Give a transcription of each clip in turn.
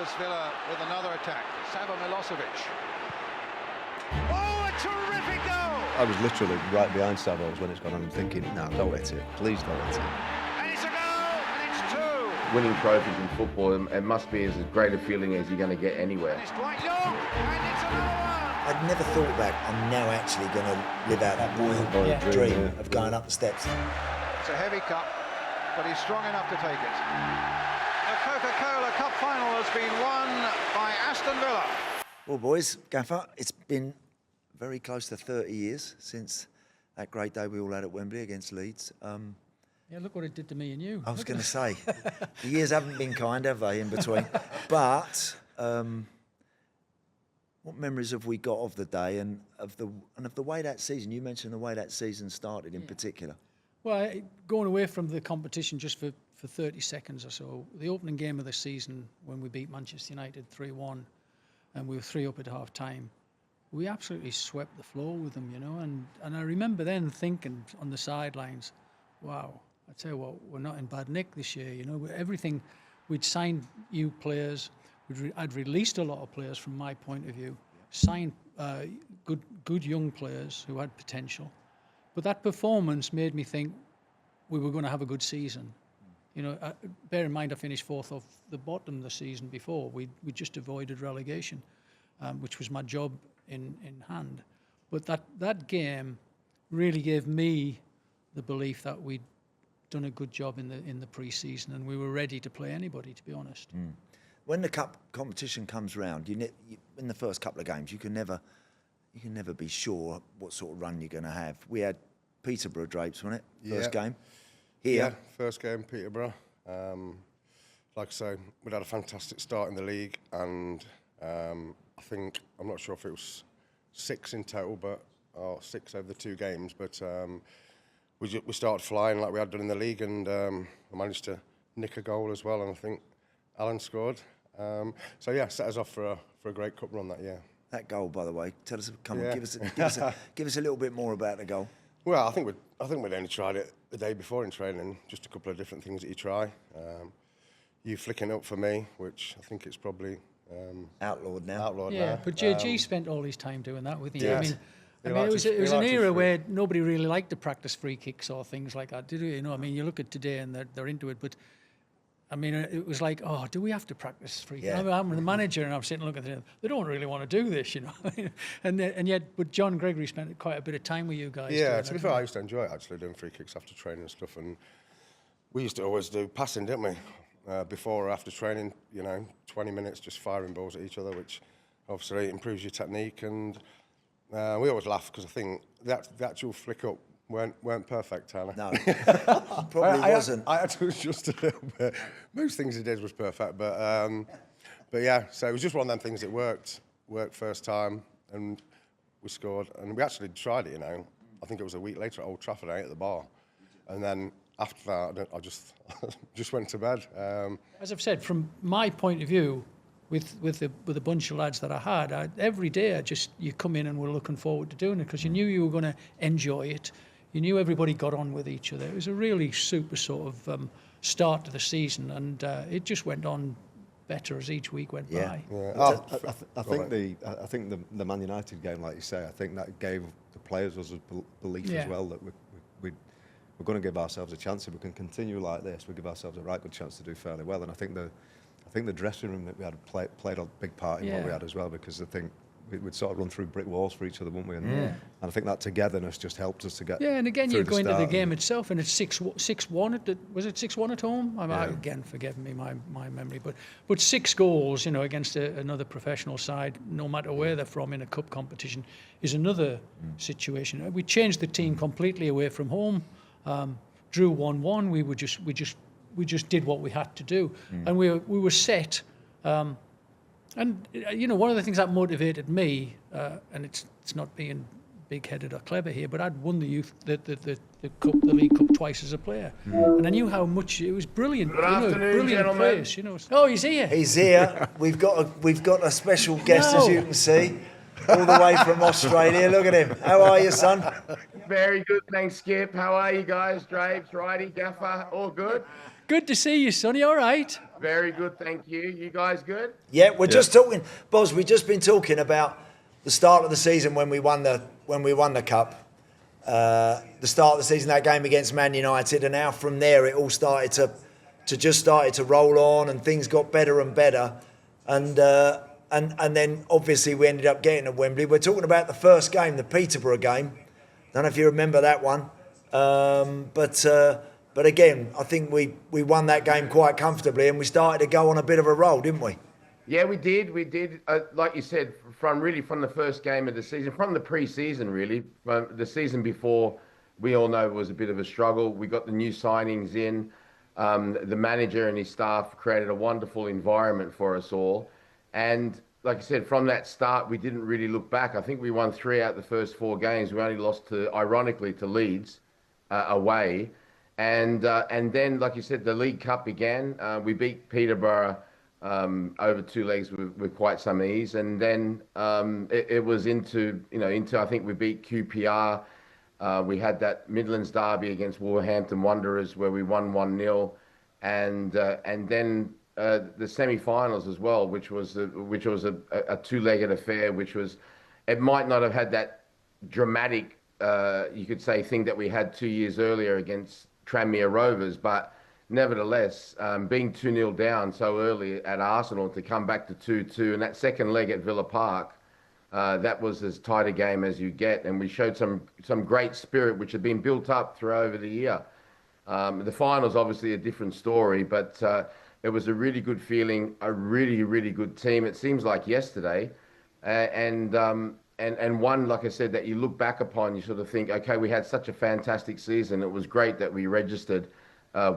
here's Villa with another attack. Sava Milosevic. Oh, a terrific goal! I was literally right behind Savos when it's gone on and thinking, no, don't hit it. Please don't hit it. And it's a goal, and it's two. Winning trophies in football, it must be as great a feeling as you're going to get anywhere. And it's Dwight Yorke, and it's another one. I'd never thought back, I'm now actually going to live out that boyhood dream of going up the steps. It's a heavy cup, but he's strong enough to take it. The Coca-Cola Cup Final has been won by Aston Villa. Well, boys, Gaffer, it's been very close to 30 years since that great day we all had at Wembley against Leeds. Yeah, look what it did to me and you. I was going to say, the years haven't been kind, have they, in between? But what memories have we got of the day and of the way that season? You mentioned the way that season started in particular. Well, going away from the competition just for 30 seconds or so, the opening game of the season when we beat Manchester United 3-1 and we were 3 up at half time, we absolutely swept the floor with them, you know, and I remember then thinking on the sidelines, wow, I tell you what, we're not in bad nick this year, you know, everything, we'd signed new players, I'd released a lot of players from my point of view, signed good young players who had potential, but that performance made me think we were going to have a good season. You know, bear in mind I finished 4th off the bottom the season before. We just avoided relegation, which was my job in hand. But that game really gave me the belief that we'd done a good job in the pre-season and we were ready to play anybody, to be honest. Mm. When the cup competition comes round, you in the first couple of games, you can never be sure what sort of run you're going to have. We had Peterborough, Drapes, wasn't it? First game. Here. Yeah, first game, Peterborough. Like I say, we'd had a fantastic start in the league, and I think, I'm not sure if it was 6 in total, but 6 over the 2 games, but we started flying like we had done in the league, and I managed to nick a goal as well, and I think Alan scored. So yeah, set us off for a great cup run that year. That goal, by the way, tell us, come on, give us a little bit more about the goal. Well, I think we'd only tried it the day before in training, just a couple of different things that you try. You flicking up for me, which I think it's probably outlawed now. Outlawed yeah, now. but JG spent all his time doing that with you. Yeah. I mean, it was an era where nobody really liked to practice free kicks or things like that, did we? You know, I mean, you look at today and they're into it, but I mean, it was like, oh, do we have to practice free kicks? Yeah. I'm the manager and I'm sitting looking at them. They don't really want to do this, you know. and yet, but John Gregory spent quite a bit of time with you guys. Yeah, to be fair, I used to enjoy it actually, doing free kicks after training and stuff. And we used to always do passing, didn't we? Before or after training, you know, 20 minutes just firing balls at each other, which obviously improves your technique. And we always laugh because I think the actual flick up weren't perfect, Tanner. No, probably wasn't. I had to adjust a little bit. Most things he did was perfect, but yeah. So it was just one of them things that worked first time, and we scored. And we actually tried it. You know, I think it was a week later at Old Trafford. I ate at the bar, and then after that, I just went to bed. As I've said, from my point of view, with a bunch of lads that I had, every day you come in and we're looking forward to doing it because you knew you were going to enjoy it. You knew everybody got on with each other. It was a really super sort of start to the season, and it just went on better as each week went by. Yeah. I think the Man United game, like you say, I think that gave the players us a belief as well that we're going to give ourselves a chance. If we can continue like this, we give ourselves a right good chance to do fairly well. And I think the dressing room that we had played a big part in what we had as well, because I think we'd sort of run through brick walls for each other, wouldn't we? And I think that togetherness just helped us to get. Yeah, and again, you go into the game itself, and it's 6-1. Was it 6-1 at home? Again, forgive me my memory, but 6 goals, you know, against another professional side, no matter where they're from in a cup competition, is another situation. We changed the team completely away from home. Drew 1-1. We just did what we had to do, and we were set. And you know, one of the things that motivated me, and it's not being big-headed or clever here, but I'd won the League Cup twice as a player, and I knew how much it was brilliant. Good afternoon, brilliant place, you know. Oh, he's here. He's here. We've got a special guest, as you can see, all the way from Australia. Look at him. How are you, son? Very good, thanks, Skip. How are you guys? Drapes, Righty, Gaffer, all good? Good to see you, Sonny. All right. Very good, thank you. You guys good? Yeah, we're just talking, Boz. We've just been talking about the start of the season when we won the cup. The start of the season, that game against Man United, and now from there it all started to roll on, and things got better and better, and then obviously we ended up getting to Wembley. We're talking about the first game, the Peterborough game. Don't know if you remember that one, but again, I think we won that game quite comfortably, and we started to go on a bit of a roll, didn't we? Yeah, we did. We did. Like you said, from the first game of the season, from the pre-season, really, from the season before, we all know it was a bit of a struggle. We got the new signings in. The manager and his staff created a wonderful environment for us all. And like I said, from that start, we didn't really look back. I think we won 3 out of the first 4 games. We only lost ironically, to Leeds away. And then, like you said, the League Cup began. We beat Peterborough over 2 legs with quite some ease. And then it was into I think we beat QPR. We had that Midlands derby against Wolverhampton Wanderers where we won 1-0. And then the semi-finals as well, which was a 2-legged affair, it might not have had that dramatic, you could say, thing that we had 2 years earlier against Tranmere Rovers, but nevertheless, being 2-0 down so early at Arsenal to come back to 2-2, and that second leg at Villa Park, that was as tight a game as you get, and we showed some great spirit which had been built up through over the year. The final's obviously a different story, but it was a really good feeling, a really, really good team. It seems like yesterday, and one, like I said, that you look back upon, you sort of think, okay, we had such a fantastic season. It was great that we registered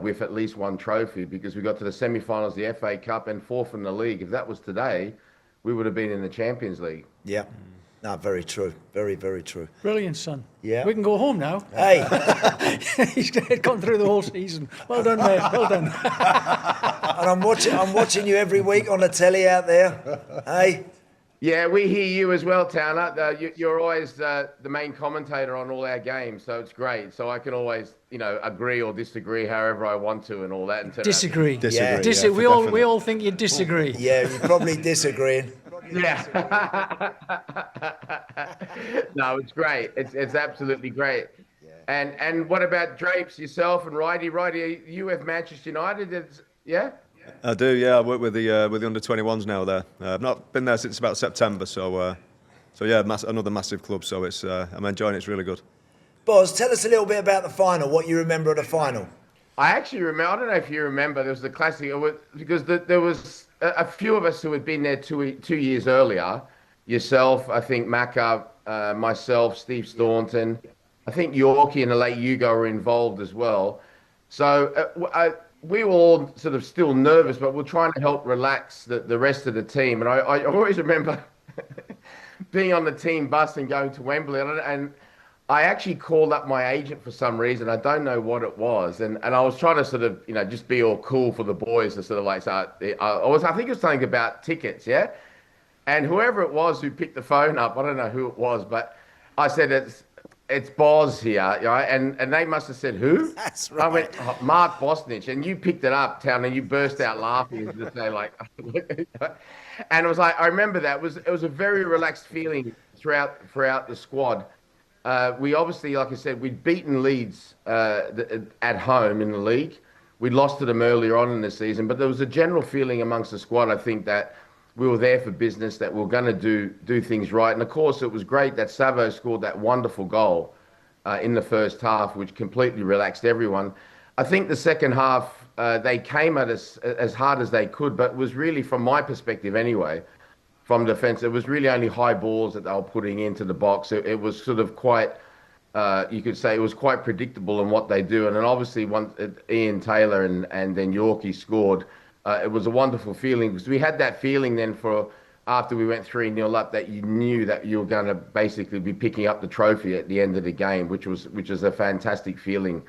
with at least 1 trophy, because we got to the semi-finals, the FA Cup, and 4th in the league. If that was today, we would have been in the Champions League. Yeah. No, very true. Very, very true. Brilliant, son. Yeah. We can go home now. Hey. He's gone through the whole season. Well done, mate. Well done. And I'm watching you every week on the telly out there. Hey. Yeah, we hear you as well, Towner. You're always the main commentator on all our games, so it's great. So I can always, agree or disagree however I want to and all that. And Disagree. Yeah. We all think you disagree. Yeah, you're probably disagreeing. Yeah. No, it's great. It's absolutely great. Yeah. And what about Drapes, yourself and Righty? Righty, you have Manchester United. Yeah? I do, yeah. I work with the under-21s now there. I've not been there since about September, so yeah, another massive club. So I'm enjoying it. It's really good. Boz, tell us a little bit about the final. What you remember of the final? I actually remember. I don't know if you remember. There was the classic because there was a few of us who had been there 2 years earlier. Yourself, I think Macca, myself, Steve Staunton. I think Yorke and the late Hugo were involved as well. So we were all sort of still nervous, but we're trying to help relax the rest of the team. And I always remember being on the team bus and going to Wembley. And I actually called up my agent for some reason. I don't know what it was. And I was trying to sort of, just be all cool for the boys to sort of like, so I think it was something about tickets, yeah? And whoever it was who picked the phone up, I don't know who it was, but I said, it's Boz here, right? And they must have said, who? That's right. I went, Mark Bosnich, and you picked it up, Town, and you burst out laughing and just say like, and it was like, I remember that it was a very relaxed feeling throughout the squad. We obviously, like I said, we'd beaten Leeds at home in the league. We'd lost to them earlier on in the season, but there was a general feeling amongst the squad, I think, that we were there for business, that we were going to do things right. And of course, it was great that Savo scored that wonderful goal in the first half, which completely relaxed everyone. I think the second half, they came at us as hard as they could, but it was really, from my perspective anyway, from defence, it was really only high balls that they were putting into the box. It was sort of quite, you could say, it was quite predictable in what they do. And then obviously, once Ian Taylor and then Yorke scored, it was a wonderful feeling, because we had that feeling then after we went 3-0 up, that you knew that you were going to basically be picking up the trophy at the end of the game, which was a fantastic feeling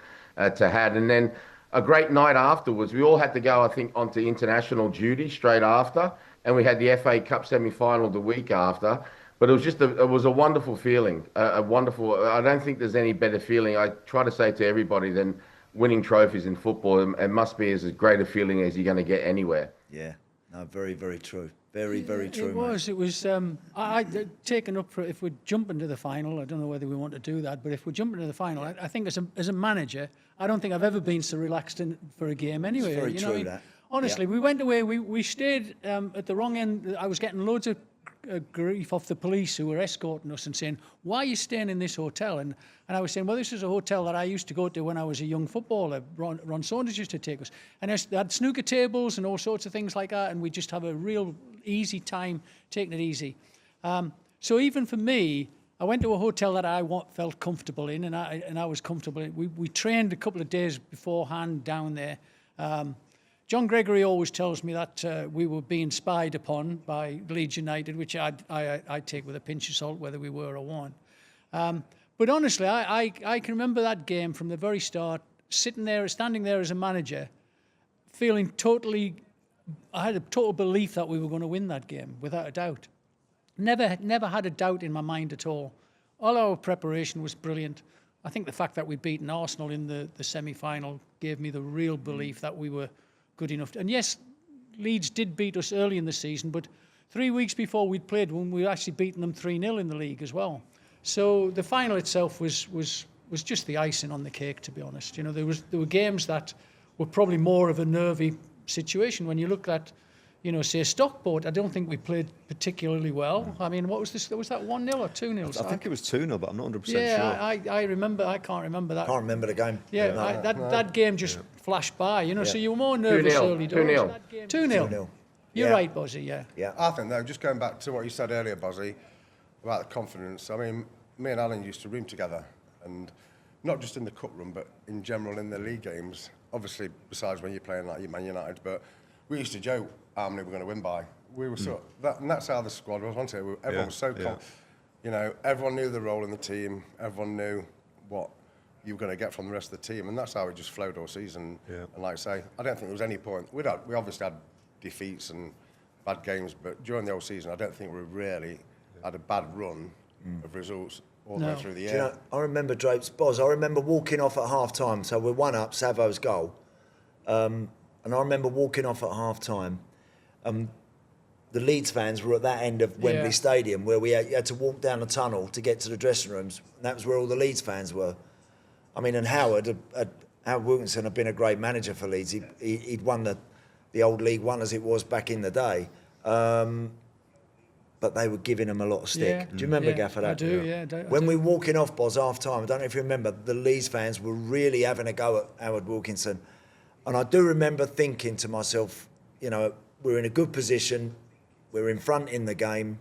to have. And then a great night afterwards. We all had to go, I think, onto international duty straight after, and we had the FA Cup semi-final the week after. But it was it was a wonderful feeling, a wonderful. I don't think there's any better feeling. I try to say to everybody than winning trophies in football, it must be as great a feeling as you're going to get anywhere. Yeah, no, very, very true. Very, very true. It was. Mate. It was. I'd taken up for if we jump into the final. I don't know whether we want to do that, but if we jump into the final, I think as a manager, I don't think I've ever been so relaxed for a game. Anyway, it's very you true. Know, I mean, that. honestly, we went away. We stayed at the wrong end. I was getting loads of grief off the police who were escorting us and saying, "Why are you staying in this hotel?" And I was saying, "Well, this is a hotel that I used to go to when I was a young footballer. Ron Saunders used to take us, and they had snooker tables and all sorts of things like that, and we just have a real easy time taking it easy." So even for me, I went to a hotel that I felt comfortable in, and I was comfortable in. We trained a couple of days beforehand down there. John Gregory always tells me that we were being spied upon by Leeds United, which I take with a pinch of salt, whether we were or weren't. But honestly, I can remember that game from the very start, standing there as a manager, feeling totally. I had a total belief that we were going to win that game, without a doubt. Never had a doubt in my mind at all. All our preparation was brilliant. I think the fact that we'd beaten Arsenal in the semi-final gave me the real belief that we were good enough. And yes, Leeds did beat us early in the season, but 3 weeks before we'd played when we were actually beaten them 3-0 in the league as well. So the final itself was just the icing on the cake, to be honest. You know, there were games that were probably more of a nervy situation. When you look at, you know, say Stockport, I don't think we played particularly well. I mean, what was this? Was that 1-0 or 2-0? I think it was 2-0, but I'm not 100% sure. Yeah, I remember. I can't remember that. Can't remember the game. Yeah, that game just flashed by. You know, so you were more nervous early doors. 2-0. 2-0. You're right, Bozzy. Yeah. Yeah. I think though, just going back to what you said earlier, Bozzy, about the confidence. I mean, me and Alan used to room together, and not just in the cup run, but in general in the league games. Obviously, besides when you're playing like Man United, but we used to joke how many we're going to win by. We were and that's how the squad was, wasn't it? Everyone was so you know, everyone knew the role in the team. Everyone knew what you were going to get from the rest of the team, and that's how it just flowed all season. Yeah. And like I say, I don't think there was any point. We obviously had defeats and bad games, but during the whole season, I don't think we really had a bad run of results all the way through the year. Do you know, I remember Drape's Boz. I remember walking off at half time. So we're 1 up, Savo's goal. And I remember walking off at half time. The Leeds fans were at that end of Wembley Stadium where you had to walk down the tunnel to get to the dressing rooms. And that was where all the Leeds fans were. I mean, and Howard Wilkinson had been a great manager for Leeds. He'd won the old League One as it was back in the day. But they were giving him a lot of stick. Yeah. Do you remember, Gaffer, that? I do, yeah. When we were walking off, Boz, half time, I don't know if you remember, the Leeds fans were really having a go at Howard Wilkinson. And I do remember thinking to myself, you know, we're in a good position, we're in front in the game.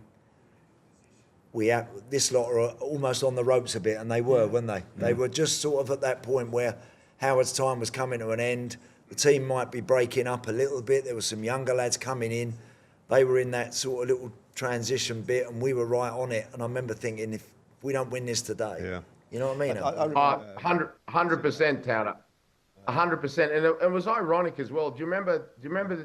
This lot are almost on the ropes a bit, and they were, weren't they? They were just sort of at that point where Howard's time was coming to an end. The team might be breaking up a little bit. There were some younger lads coming in. They were in that sort of little transition bit, and we were right on it. And I remember thinking, if we don't win this today, you know what I mean? 100%, Towner. 100%, and it was ironic as well. Do you remember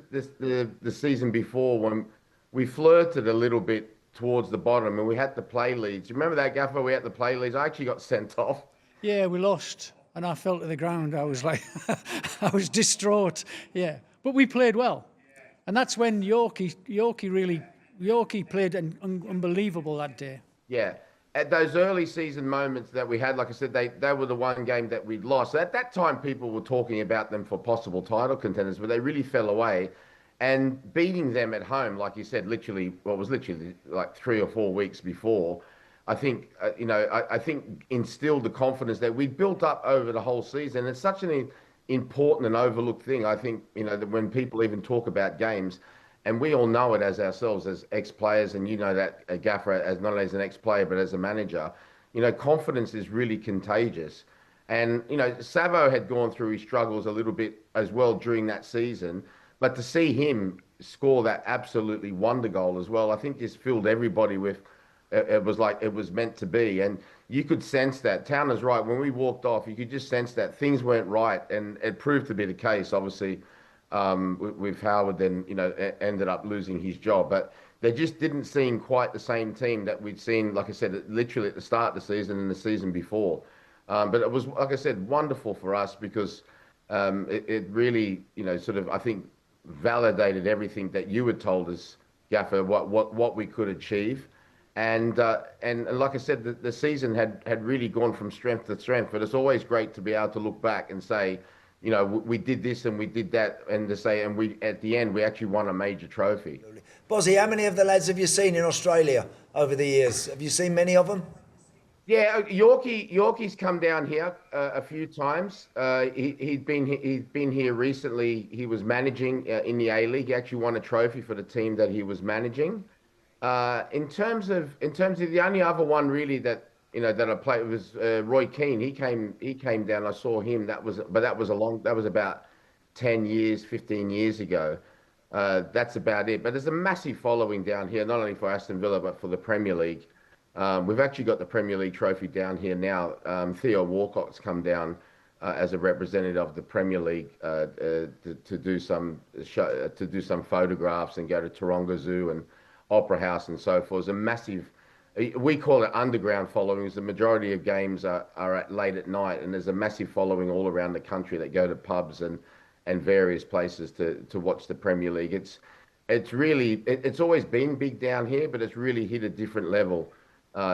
the season before when we flirted a little bit towards the bottom and we had to play Leeds? Do you remember that, Gaffer? We had to play Leeds. I actually got sent off. Yeah, we lost, and I fell to the ground. I was like, I was distraught. Yeah, but we played well, and that's when Yorke played unbelievable that day. Yeah. At those early season moments that we had, like I said, they were the one game that we'd lost. At that time, people were talking about them for possible title contenders, but they really fell away. And beating them at home, like you said, literally like 3 or 4 weeks before, I think, I think instilled the confidence that we'd built up over the whole season. It's such an important and overlooked thing. I think, that when people even talk about games, and we all know it as ourselves, as ex-players, and you know that, Gaffer, as not only as an ex-player, but as a manager, confidence is really contagious. And, Savo had gone through his struggles a little bit as well during that season, but to see him score that absolutely wonder goal as well, I think just filled everybody with, it was like it was meant to be. And you could sense that. Towner's right. When we walked off, you could just sense that things went right, and it proved to be the case, obviously. With Howard then, ended up losing his job. But they just didn't seem quite the same team that we'd seen, like I said, literally at the start of the season and the season before. But it was, like I said, wonderful for us because, it really, sort of, I think, validated everything that you had told us, Gaffer, what we could achieve. And like I said, the season had really gone from strength to strength. But it's always great to be able to look back and say, we did this and we did that, and to say, and we at the end we actually won a major trophy. Bozzy, how many of the lads have you seen in Australia over the years? Have you seen many of them? Yeah, Yorke's come down here a few times. He'd been here recently. He was managing in the A-League. He actually won a trophy for the team that he was managing. In terms of the only other one really that I played was Roy Keane. He came down. I saw him. That was about 10 years, 15 years ago. That's about it. But there's a massive following down here, not only for Aston Villa but for the Premier League. We've actually got the Premier League trophy down here now. Theo Walcott's come down as a representative of the Premier League to do some photographs and go to Taronga Zoo and Opera House and so forth. It's a massive, we call it underground followings. The majority of games are late at night, and there's a massive following all around the country that go to pubs and various places to watch the Premier League. It's always been big down here, but it's really hit a different level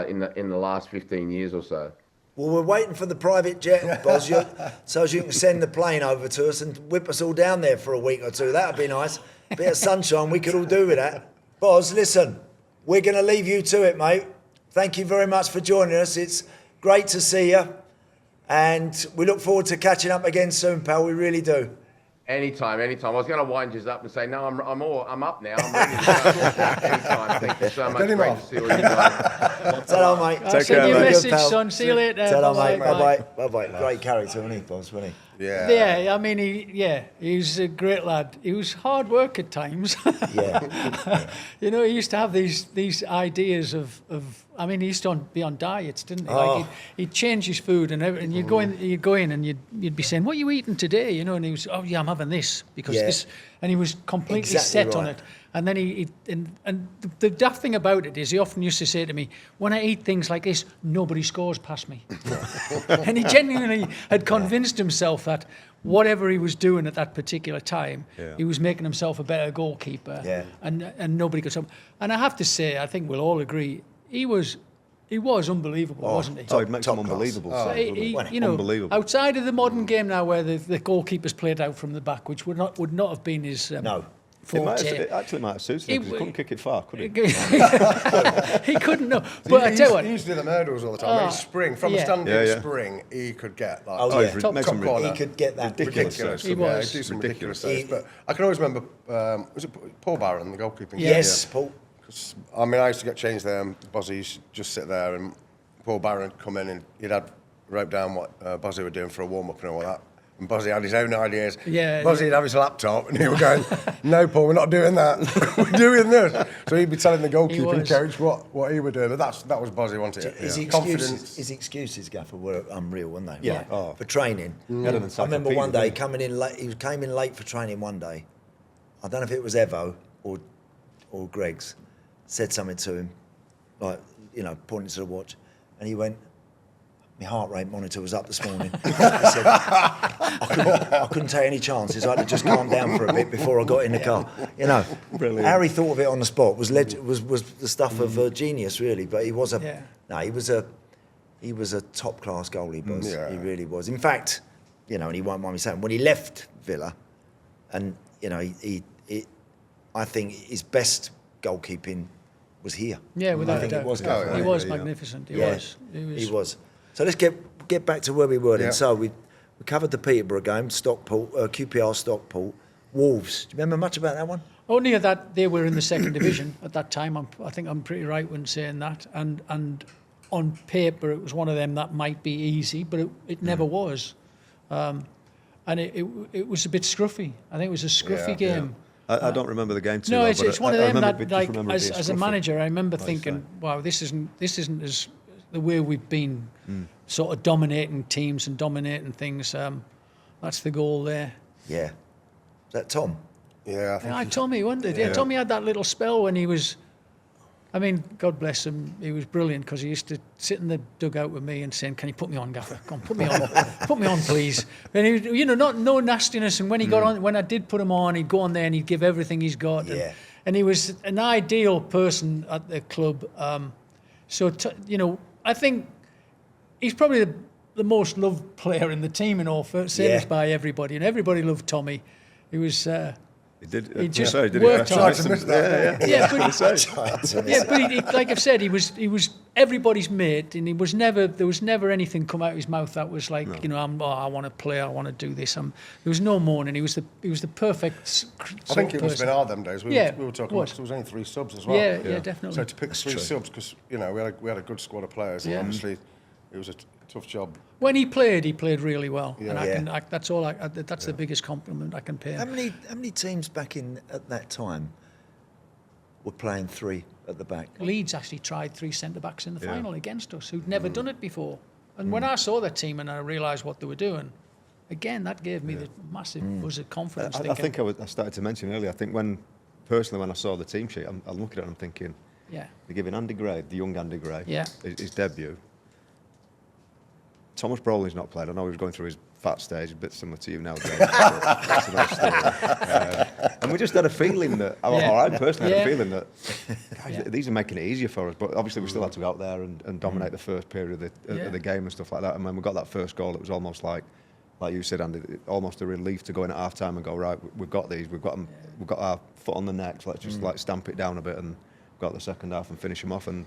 in the last 15 years or so. Well, we're waiting for the private jet, Boz, so you can send the plane over to us and whip us all down there for a week or two. That would be nice. A bit of sunshine, we could all do with that. Boz, listen, we're going to leave you to it, mate. Thank you very much for joining us. It's great to see you, and we look forward to catching up again soon, pal. We really do. Anytime. I was going to wind you up and say, no, I'm up now. I'm ready to go. Anytime. Thank you so much. Great to see all you guys. Ta-ra, mate. Take care, mate. Message, son. See you later. Ta-ra, mate. Bye-bye. Great character, wasn't he, Boz, wasn't he? Yeah. Yeah, I mean, he was a great lad. He was hard work at times. Yeah. He used to have these ideas of I mean, he used to be on diets, didn't he? Oh. Like he'd change his food and you'd go in and you'd be saying, "What are you eating today?" And he was, "Oh yeah, I'm having this because this," and he was completely set on it. And then and the daft thing about it is he often used to say to me, "When I eat things like this, nobody scores past me." And he genuinely had convinced himself that whatever he was doing at that particular time, he was making himself a better goalkeeper. Yeah. And nobody could stop. And I have to say, I think we'll all agree, he was unbelievable, wasn't he? Oh, it makes him unbelievable. Unbelievable. Outside of the modern game now, where the goalkeeper's played out from the back, which would not have been his forte. It actually might have suited him because he couldn't kick it far, could he? He couldn't, no. But I tell you what, he used to do the hurdles all the time. When he spring from a standing spring, he could get like top corner. He could get that ridiculous. He was. He'd do some ridiculous saves. But I can always remember, was it Paul Barron, the goalkeeping? Yes, Paul. I mean, I used to get changed there, and Bozzy used to just sit there, and Paul Barron would come in, and he'd wrote down what Bozzy were doing for a warm-up and all that. And Bozzy had his own ideas. Yeah. Bozzy would have his laptop, and he was going, "No, Paul, we're not doing that. We're doing this." So he'd be telling the goalkeeping coach what he would do. But that was Bozzy wanted it. His excuses, Gaffer, were unreal, weren't they? Yeah. Right? Oh. For training. I remember one day coming in late. He came in late for training one day. I don't know if it was Evo or Greg's. Said something to him, like, pointing to the watch, and he went, "My heart rate monitor was up this morning." He said, I couldn't take any chances. I had to just calm down for a bit before I got in the car. Brilliant. How he thought of it on the spot was the stuff of genius, really. But he was he was a top class goalie, Boz. He really was. In fact, and he won't mind me saying, when he left Villa, and I think his best goalkeeping was here. Yeah, without a doubt. He was magnificent. He was. So let's get back to where we were then. So we covered the Peterborough game, Stockport, QPR Stockport, Wolves. Do you remember much about that one? Only that they were in the second division at that time. I think I'm pretty right when saying that. And on paper, it was one of them that might be easy, but it never was. And it was a bit scruffy. I think it was a scruffy game. I don't remember the game too well. No, it's one of them that, like, as a manager, I remember thinking, wow, this isn't as the way we've been sort of dominating teams and dominating things. That's the goal there. Yeah. Is that Tom? Yeah, I think Tommy, wasn't it? Yeah, Tommy had that little spell when he was I mean, God bless him, he was brilliant because he used to sit in the dugout with me and saying, "Can you put me on, Gaffer? Come on, put me on, put me on, please." And he, you know, no nastiness. And when he got on, when I did put him on, he'd go on there and he'd give everything he's got. And he was an ideal person at the club. You know, I think he's probably the most loved player in the team in all fairness by everybody, and everybody loved Tommy. He was. He did. He just worked hard. But he, like I've said, he was everybody's mate, and there was never anything come out of his mouth that was like, you know, I want to play, I want to do this. There was no mourning. He was the perfect. I think it must have been hard them days. We were talking. There was only 3 subs as well. Yeah, definitely. So to pick 3 subs, because you know we had a good squad of players. And obviously, it was a tough job. When he played really well, and that's all. That's the biggest compliment I can pay him. How many teams back in at that time were playing 3 at the back? Leeds actually tried 3 centre backs in the final against us, who'd never done it before. And when I saw that team and I realised what they were doing, again that gave me the massive buzz of confidence. I think I started to mention earlier. I think when I saw the team sheet, I'm looking at it and I'm thinking, they're giving Andy Gray, the young Andy Gray, his debut. Thomas Brolin's not played. I know he was going through his fat stage, a bit similar to you now, James. That's another story. And we just had a feeling that, or I personally had a feeling that, guys, these are making it easier for us. But obviously we still had to go out there and dominate the first period of the game and stuff like that. And when we got that first goal, it was almost like you said, Andy, almost a relief to go in at half time and go, right, we've got these, we've got our foot on the neck, so let's just like stamp it down a bit and got the second half and finish him off, and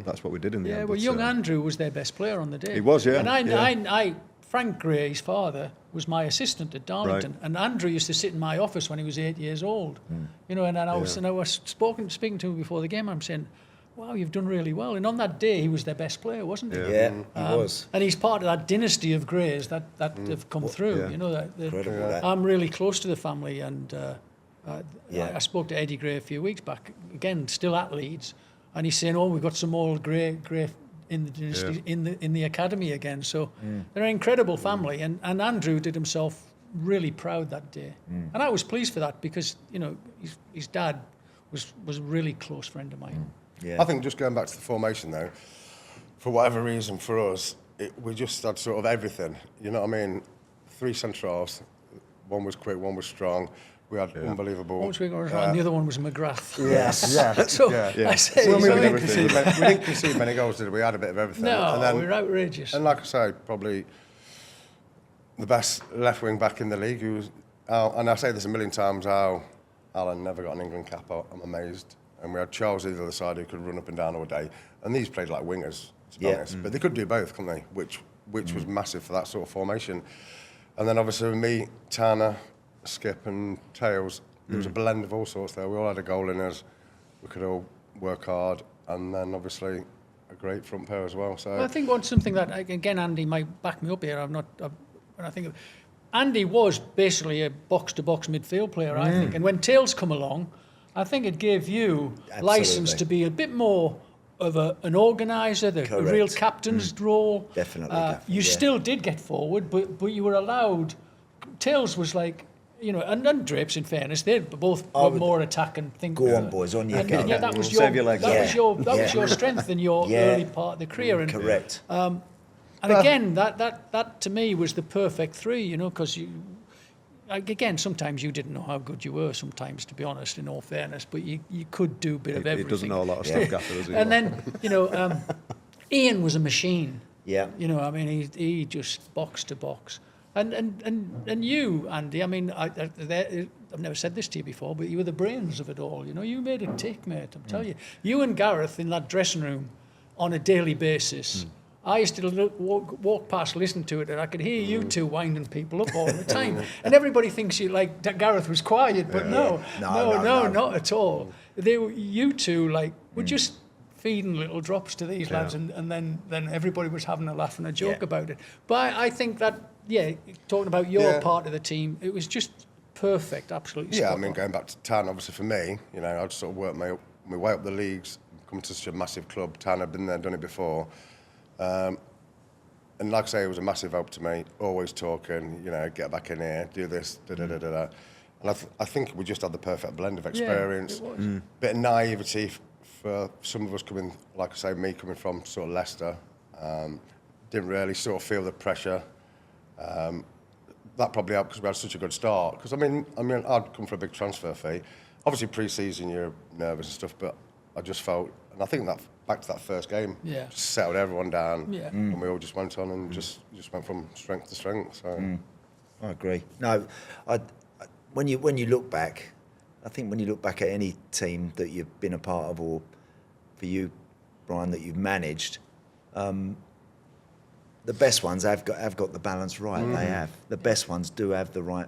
that's what we did in the end. Yeah, well, young Andrew was their best player on the day. He was, yeah. And I Frank Gray, his father, was my assistant at Darlington, and Andrew used to sit in my office when he was 8 years old. You know, and I was speaking to him before the game. I'm saying, "Wow, you've done really well." And on that day, he was their best player, wasn't he? Yeah, he was. And he's part of that dynasty of Grays that have come through. Yeah. You know, Incredible, I'm really close to the family, and I spoke to Eddie Gray a few weeks back. Again, still at Leeds. And he's saying, "Oh, we've got some more Gray in the dynasty, in the academy again." So they're an incredible family, and Andrew did himself really proud that day, and I was pleased for that because you know his dad was a really close friend of mine. I think just going back to the formation though, for whatever reason for us, we just had sort of everything. You know what I mean? 3 centre-halves, one was quick, one was strong. We had unbelievable. One was big, and the other one was McGrath. Yes. So I say, we didn't concede many goals, did we? We had a bit of everything. No, and then, we were outrageous. And like I say, probably the best left wing back in the league. Who was, and I say this a million times, how Alan never got an England cap. I'm amazed. And we had Charles on the other side who could run up and down all day. And these played like wingers, to be honest. But they could do both, couldn't they? Which was massive for that sort of formation. And then obviously with me, Tanner, Skip and Tails, there was a blend of all sorts there. We all had a goal in us. We could all work hard, and then obviously a great front pair as well. So I think something that again Andy might back me up here. When I think of Andy was basically a box-to-box midfield player, I think. And when Tails come along, I think it gave you license to be a bit more of an organiser, a real captain's role. Definitely. You still did get forward, but you were allowed. Tails was like. You know, and Drapes, in fairness, they both were more attack and think. Go on, boys, on you go. Yeah, that was your strength in your early part of the career. And, correct. And again, that to me was the perfect 3. You know, because again, sometimes you didn't know how good you were. Sometimes, to be honest, in all fairness, but you could do a bit of everything. He doesn't know a lot of stuff, Gaffer, does he? And then you know, Ian was a machine. Yeah. You know, I mean, he just box to box. And you, Andy, I mean, I've never said this to you before, but you were the brains of it all. You know, you made it tick, mate. I'm telling you. You and Gareth in that dressing room on a daily basis. I used to walk past, listen to it, and I could hear you two winding people up all the time. And everybody thinks that Gareth was quiet, but no, not at all. You two were just feeding little drops to these lads, and then everybody was having a laugh and a joke about it. But I think that. Yeah, talking about your part of the team, it was just perfect, absolutely. Yeah, I mean, going back to Tan, obviously for me, you know, I'd sort of worked my way up the leagues, come to such a massive club. Tan had been there, done it before. And like I say, it was a massive help to me, always talking, you know, get back in here, do this, da-da-da-da-da. And I think we just had the perfect blend of experience, bit of naivety for some of us coming, like I say, me coming from sort of Leicester, didn't really sort of feel the pressure. That probably helped because we had such a good start. Because I mean, I'd come for a big transfer fee. Obviously, pre-season you're nervous and stuff, but I just felt, and I think that back to that first game, just settled everyone down, and we all just went on and just went from strength to strength. So I agree. No, when you look back, I think when you look back at any team that you've been a part of, or for you, Brian, that you've managed, the best ones have got the balance right. They have. The best ones do have the right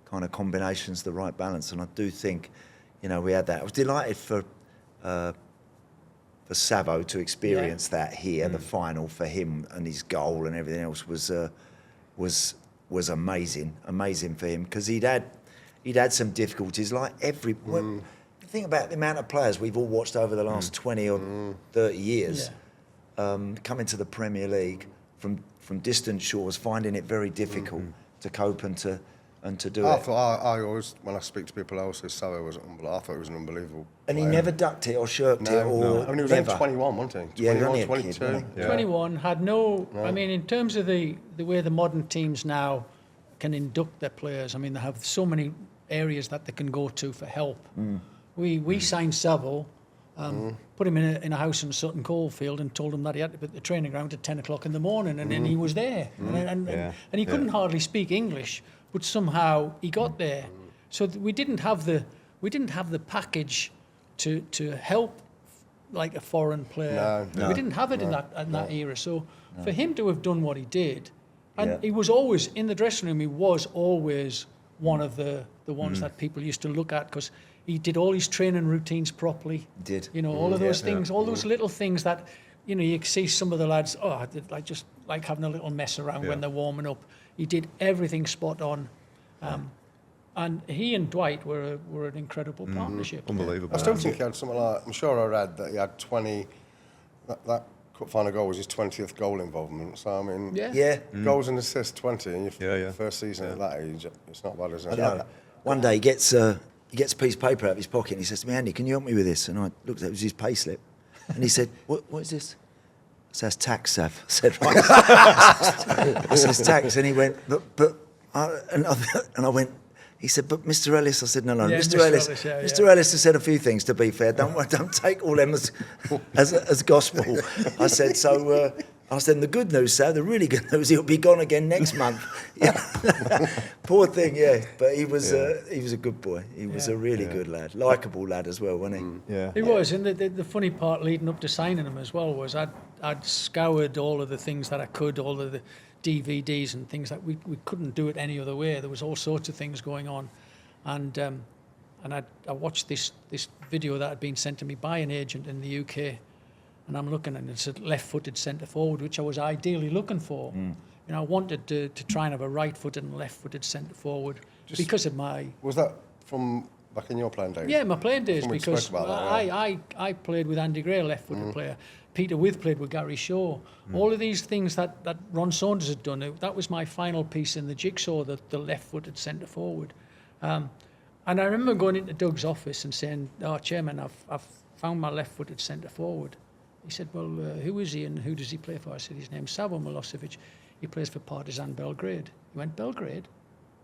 kind of combinations, the right balance, and I do think, we had that. I was delighted for Savo to experience that here. The final for him and his goal and everything else was amazing for him, because he'd had some difficulties like think about the amount of players we've all watched over the last 20 or 30 years coming to the Premier League from distant shores, finding it very difficult to cope and to do it. I always, when I speak to people, I always say Savo was unbelievable. I thought he was an unbelievable And player. he never ducked it or shirked it or I mean, he was never. only 21, wasn't he? Yeah, 21, only a 22. kid, wasn't he? 21, had no. I mean, in terms of the way the modern teams now can induct their players, I mean, they have so many areas that they can go to for help. We signed Saville, put him in a house in Sutton Coldfield and told him that he had to be at the training ground at 10 o'clock in the morning, and then he was there. And he couldn't hardly speak English, but somehow he got there. So we didn't have the package to help like a foreign player. No. We didn't have it in that era. So for him to have done what he did, and he was always in the dressing room. He was always one of the ones that people used to look at, because he did all his training routines properly. Did. All of those things, all those little things that, you see some of the lads, just like having a little mess around when they're warming up. He did everything spot on. And he and Dwight were an incredible partnership. Unbelievable. I still think he had something like, I'm sure I read that he had 20, that cup final goal was his 20th goal involvement. So, I mean, goals and assists 20 in your first season at that age, it's not bad, is it? One day he gets a piece of paper out of his pocket and he says to me, Andy, can you help me with this? And I looked at it, it was his pay slip. And he said, what is this? I said, tax, Sav. I said, right. I said, tax. And he went, and I went, he said, but Mr. Ellis. I said, no, Mr. Ellis. Mr. Ellis has said a few things, to be fair. Don't take all them as gospel. I said, I said, the good news, sir, the really good news, he'll be gone again next month. Poor thing, but he was a good boy. He was a really good lad, likeable lad as well, wasn't he? He was, and the funny part leading up to signing him as well was I'd scoured all of the things that I could, all of the DVDs and things that we couldn't do it any other way. There was all sorts of things going on, and I watched this video that had been sent to me by an agent in the UK. And I'm looking, and it's a left-footed centre forward, which I was ideally looking for. I wanted to try and have a right-footed and left-footed centre forward because of my. Was that from back in your playing days? Yeah, my playing days, because that, I played with Andy Gray, a left-footed player. Peter With played with Gary Shaw. All of these things that Ron Saunders had done, that was my final piece in the jigsaw, the left-footed centre forward. And I remember going into Doug's office and saying, "Oh, Chairman, I've found my left-footed centre forward." He said, well, who is he and who does he play for? I said, his name's Savo Milosevic. He plays for Partizan Belgrade. He went, Belgrade?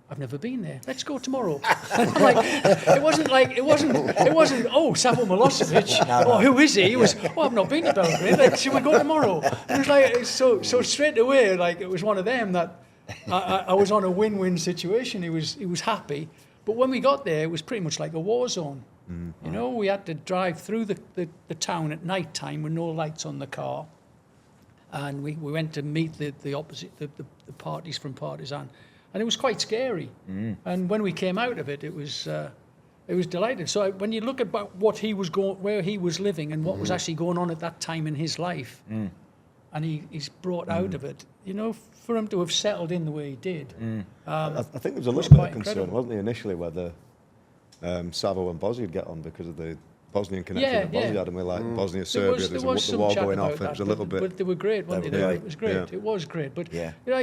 I've never been there. Let's go tomorrow. And I'm it wasn't, oh, Savo Milosevic. Oh, who is he? He was, I've not been to Belgrade. Should we go tomorrow? And it was so straight away, it was one of them that I was on a win-win situation. He was happy. But when we got there, it was pretty much like a war zone. We had to drive through the town at night time with no lights on the car, and we went to meet the opposite the parties from Partizan, and it was quite scary. And when we came out of it, it was delighted. So when you look at what he was where he was living, and what was actually going on at that time in his life, and he's brought out of it, for him to have settled in the way he did. I think there was a little bit of concern, wasn't there, initially, whether Savo and Bosnia would get on because of the Bosnian connection that Bosnia had, and we're like Bosnia, Serbia, there was a war going off, and it was a little bit. But they were great, weren't they? It was great. Yeah. It was great. But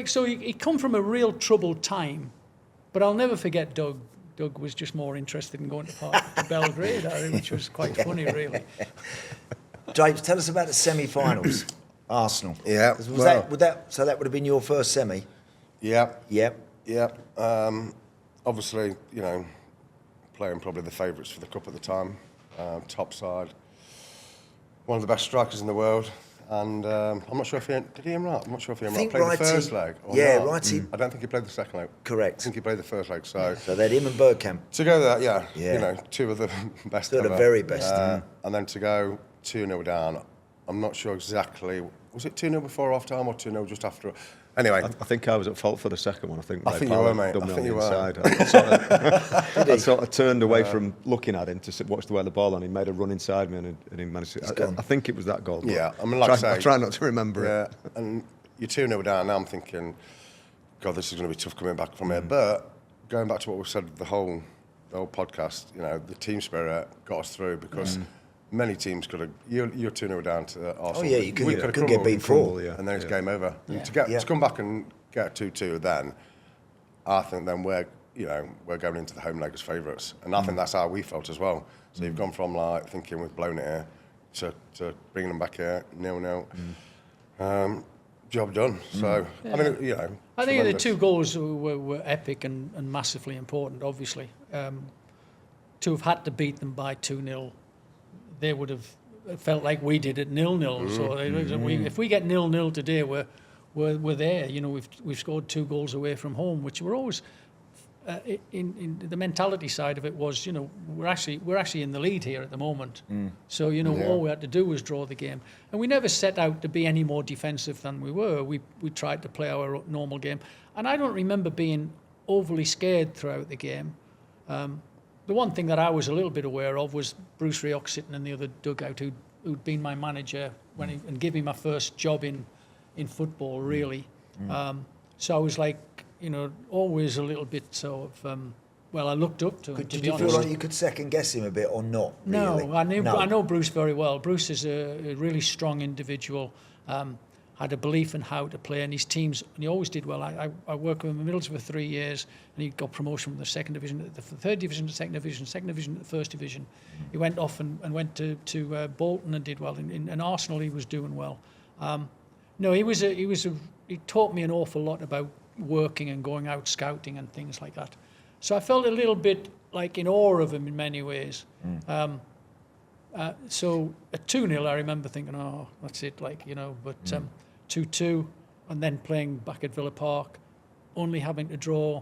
so he come from a real troubled time. But I'll never forget Doug. Doug was just more interested in going to Belgrade, which was quite funny, really. James, tell us about the semi-finals. Arsenal. Yeah. So that would have been your first semi? Yeah. Yep. Yeah. Obviously, you know, playing probably the favourites for the cup at the time. Top side. One of the best strikers in the world. And I'm not sure if did Ian Wright? I'm not sure if Ian Wright played the first leg or not. Wrighty. I don't think he played the second leg. Correct. I think he played the first leg. So they had him and Bergkamp. To go there, you know, two of the best Two of ever. the very best. And then to go 2-0 down, I'm not sure exactly. Was it 2-0 before half time or 2-0 just after? Anyway, I think I was at fault for the second one. I think you were, mate. I think you were. I sort of turned away from looking at him to watch the way the ball, and he made a run inside me, and he managed to. I think it was that goal. Yeah, I mean, like I say, I try not to remember it. And you're 2-0 down. Now I'm thinking, God, this is going to be tough coming back from here. But going back to what we said the whole podcast, you know, the team spirit got us through because. Many teams could have. You're 2-0 down to Arsenal. Oh yeah, you couldn't get beat 4, and then it's game over. And to come back and get 2-2, then I think then we're going into the home leg as favourites, and I think that's how we felt as well. So you've gone from like thinking we've blown it here to bringing them back here 0-0. Job done. So I mean, you know, I think the 2 goals were epic and massively important. Obviously, to have had to beat them by 2-0. They would have felt like we did at 0-0. So if we get 0-0 today, we're there. You know, we've scored 2 goals away from home, which we're always in the mentality side of it was, you know, we're actually in the lead here at the moment. So you know, all we had to do was draw the game, and we never set out to be any more defensive than we were. We tried to play our normal game, and I don't remember being overly scared throughout the game. The one thing that I was a little bit aware of was Bruce Rioch sitting in the other dugout, who'd been my manager and gave me my first job in football, really. So I was like, you know, always a little bit sort of, I looked up to him, Did you feel like you could second guess him a bit or not? Really? No, I know Bruce very well. Bruce is a really strong individual. Had a belief in how to play, and his teams, and he always did well. I worked with him in Middlesbrough for 3 years, and he got promotion from the second division, the third division to second division to the first division. He went off and went to Bolton and did well. In Arsenal, he was doing well. No, he taught me an awful lot about working and going out scouting and things like that. So I felt a little bit like in awe of him in many ways. So at 2-0, I remember thinking, oh, that's it, like, you know, but 2-2, and then playing back at Villa Park, only having to draw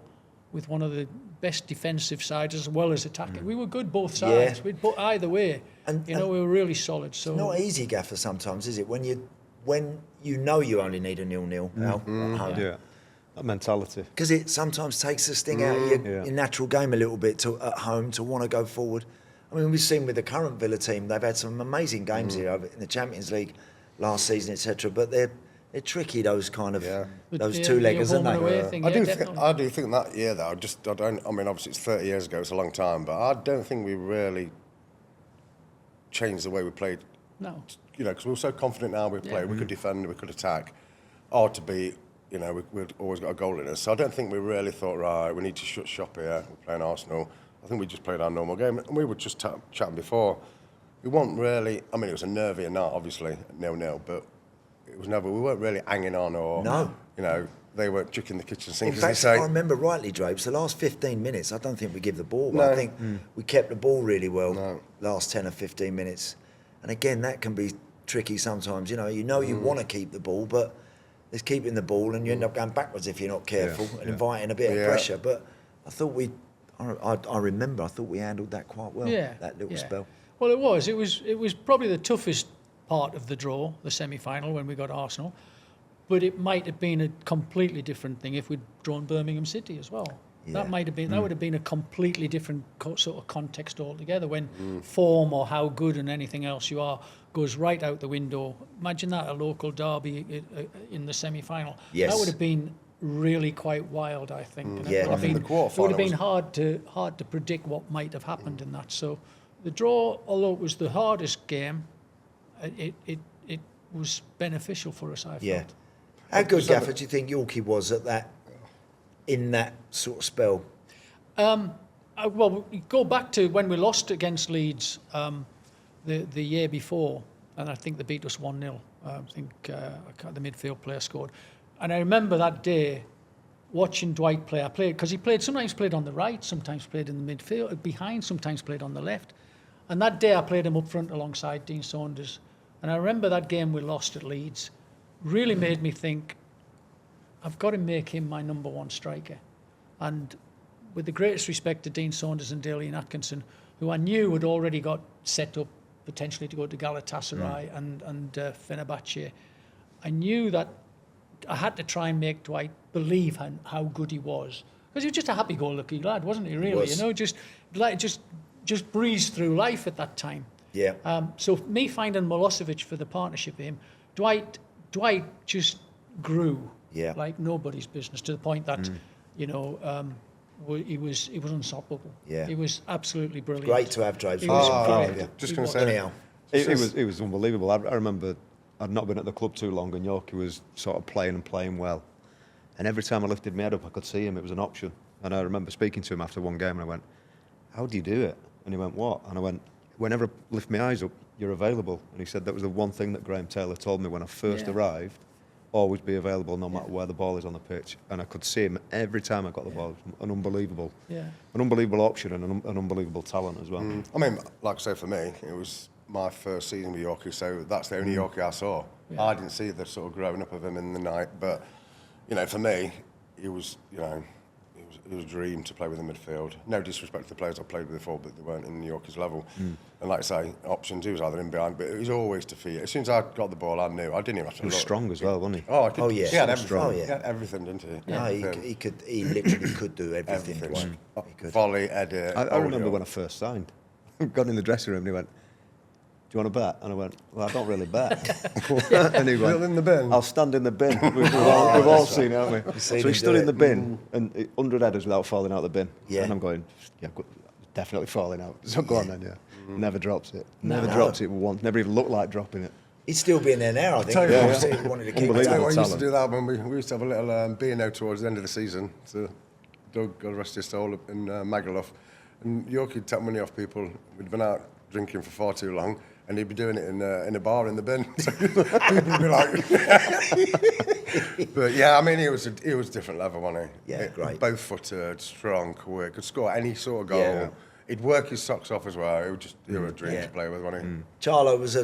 with one of the best defensive sides as well as attacking. We were good both sides. Either way, and we were really solid. So it's not easy, Gaffer, sometimes, is it? When you know you only need a 0-0 at home. Yeah, that mentality. Because it sometimes takes the sting out of your natural game a little bit at home to want to go forward. I mean, we've seen with the current Villa team, they've had some amazing games here in the Champions League last season, etc. But they're tricky, those kind of those 2-leggers, aren't they? I do think that. Yeah, though. I don't. I mean, obviously it's 30 years ago. It's a long time, but I don't think we really changed the way we played. No. You know, because we were so confident now we played. We could defend, we could attack. Hard to beat. You know, we'd always got a goal in us. So I don't think we really thought, right, we need to shut shop here. We're playing Arsenal. I think we just played our normal game. And we were just chatting before. We weren't really, I mean, it was a nervy night, obviously, 0-0, but it was never, we weren't really hanging on or, you know, they weren't chucking the kitchen sink, In as fact, they say. I remember rightly, Drapes, the last 15 minutes, I don't think we give the ball. No. I think we kept the ball really well last 10 or 15 minutes. And again, that can be tricky sometimes. You want to keep the ball, but it's keeping the ball and you end up going backwards if you're not careful and inviting a bit of pressure. But I thought I remember, I thought we handled that quite well, that little spell. Well, it was probably the toughest part of the draw, the semi-final, when we got Arsenal. But it might have been a completely different thing if we'd drawn Birmingham City as well. Yeah. That might have been. That would have been a completely different sort of context altogether. When form or how good and anything else you are goes right out the window. Imagine that, a local derby in the semi-final. Yes. That would have been really quite wild, I think. And I think the quarterfinals. It would have been hard to predict what might have happened in that. So the draw, although it was the hardest game, it was beneficial for us, I felt. Yeah. How good, Gaffer, do you think Yorke was in that sort of spell? Well, go back to when we lost against Leeds the year before. and I think they beat us 1-0. I think the midfield player scored. And I remember that day watching Dwight play. I played, because he sometimes played on the right, sometimes played in the midfield, behind, sometimes played on the left. And that day I played him up front alongside Dean Saunders. And I remember that game we lost at Leeds really made me think, I've got to make him my number one striker. And with the greatest respect to Dean Saunders and Dalian Atkinson, who I knew had already got set up potentially to go to Galatasaray and Fenerbahce, I knew that I had to try and make Dwight believe how good he was. Because he was just a happy-go-lucky lad, wasn't he, really? You know, just breezed through life at that time. Yeah. So me finding Milosevic for the partnership with him, Dwight just grew like nobody's business, to the point that, you know, he was unstoppable. Yeah. He was absolutely brilliant. Great to have Drapes. Just going to say, it was unbelievable. I remember I'd not been at the club too long, and Yorke was sort of playing well. And every time I lifted my head up, I could see him. It was an option. And I remember speaking to him after one game, and I went, "How do you do it?" And he went, "What?" And I went, "Whenever I lift my eyes up, you're available." And he said that was the one thing that Graham Taylor told me when I first arrived: always be available, no matter where the ball is on the pitch. And I could see him every time I got the ball. An unbelievable option and an unbelievable talent as well. I mean, like I say, for me, it was my first season with Yorke, so that's the only Yorke I saw. I didn't see the sort of growing up of him in the night, but you know, for me, it was, you know, it was a dream to play with the midfield. No disrespect to the players I played with before, but they weren't in Yorke's level. And like I say, options, he was either in behind, but it was always defeat. As soon as I got the ball, I knew. I didn't even have to He was look. strong as well, wasn't he? Oh, yeah. He had everything. Oh, yeah. He had everything, didn't he? No, he literally could do everything. He could. Volley, edit. I remember when I first signed. Got in the dressing room and he went, "Do you want to bet?" And I went, "Well, I don't really bet." And he went, in the bin. "I'll stand in the bin." We've all seen it, haven't we? So he stood in the bin and 100 headers without falling out the bin. Yeah. And I'm going, "Yeah, definitely falling out." So go on then, yeah. Never drops it. Never drops it once. Never even looked like dropping it. He'd still be in there now, I think. Tell you what, He wanted to keep Unbelievable it. I used to talent. do that when we used to have a little B&O towards the end of the season. So Doug got arrested his soul up in Magaluf. And Yorke would take money off people who'd been out drinking for far too long, and he'd be doing it in a bar in the bin. So people would be like... But yeah, I mean, he was a different level, wasn't he? Yeah, great. Both-footed, strong, quick, could score any sort of goal. Yeah. He'd work his socks off as well. He was a dream to play with, wasn't he? Charlo was